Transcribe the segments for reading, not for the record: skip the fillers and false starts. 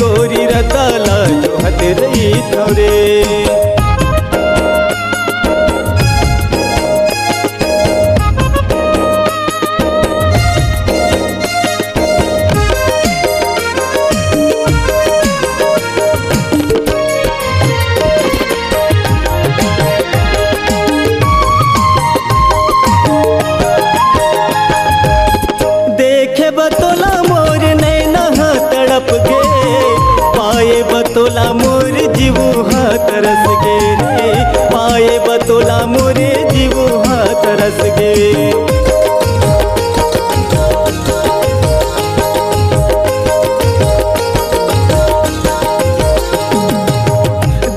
गोरी रताला जो हत रही थोरे। देखे बतोला मोर नैना तड़प गे, पाए बतोला मोर जीवू तरस गे रे, पाए बतोला मोर जीवू तरस गे।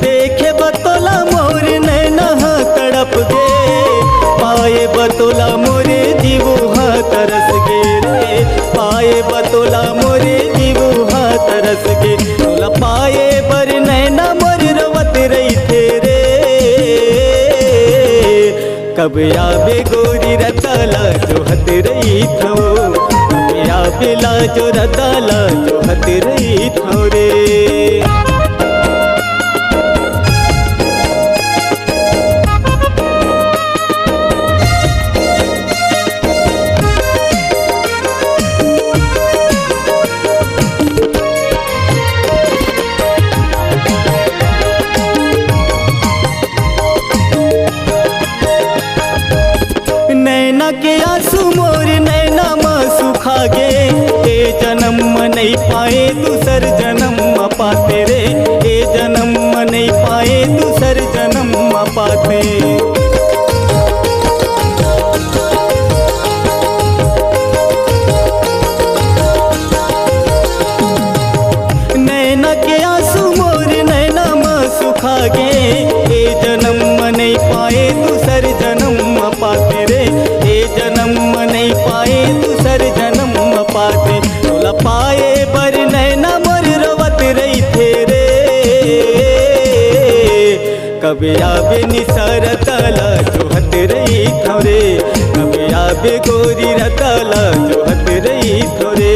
देखे बतोला मोर नैना तड़प गे, पाए बतोला मोर जीवू तरस गे रे, पाए बतोला मोरे जीवू तरस गे। तोला पाए बर नैना मोर रवत रही थे रे, कब आवे गोरी रताला जो हत रही थो, कब आवे ला जो रताला जो हत रही थो रे। नैना के आंसू मोर नैना माँ सुखा गे, ए जन्म नहीं पाए दूसर जन्म पाते रे, ए जन्म नहीं पाए दूसर जन्म पाते। नैना के आंसू मोर नैना माँ सुखा गे, ए जन्म नहीं पाए दूसर जन्म पाते रे, ए जन्म नहीं पाए दूसर जन्म पाते। तोला पाए बर नैना मोर रवत रही थे रे, कब आवे निसार ताला जो हत रही थोरे, कब आवे गोरी रताला जो हत रही थोरे।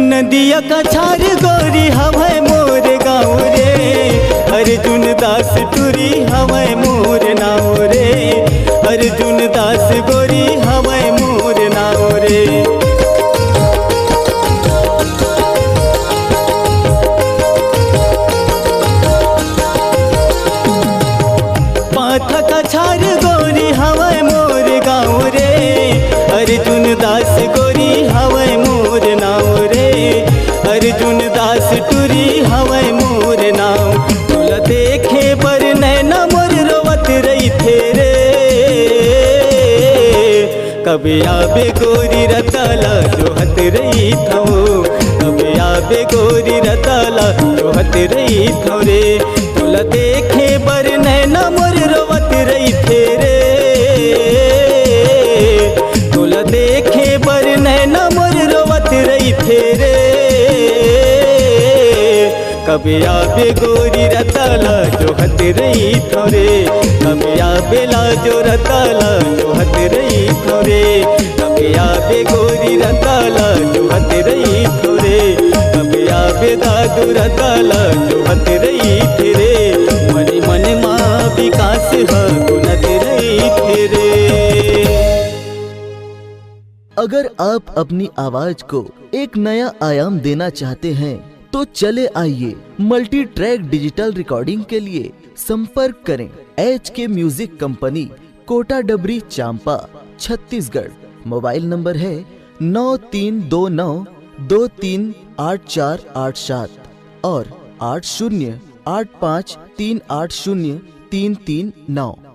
नदिया का छार गोरी हवै मोर गाँव रे, अर्जुन दास टूरी हवै मोर नाव रे, अर्जुन दास गोरी हवै मोर नाव रे। पाथा का छार गोरी हवै मोर गाँव रे, अर्जुन दास गोरी हवै मोर नाव रे, अर्जुन दास टूरी हवै मोर नाव। तोला देखे बर नैना मोर रोवत रही थे रे, कब आवे गोरी रताला जो हत रही थो, कब आवे गोरी रताला जो हत रही थो रे। तोला देखे बर नैना मोर रोवत रही थे रे, तोला देखे बर नैना मोर रोवत रही थे रे, कब आवे गोरी रताला जो हत रही थोरे, कब आवे ला जो रताला जो हत रही थोरे, कब आवे गोरी रताला जो हत रही थोरे, कब आवे दादू रताला जो हत रही थेरे। मन मन माँ विकास गुनत रही थेरे। अगर आप अपनी आवाज को एक नया आयाम देना चाहते हैं तो चले आइए मल्टी ट्रैक डिजिटल रिकॉर्डिंग के लिए संपर्क करें HK म्यूजिक कंपनी, कोटा डबरी, चांपा, छत्तीसगढ़। मोबाइल नंबर है 9329238487 और 8085380339।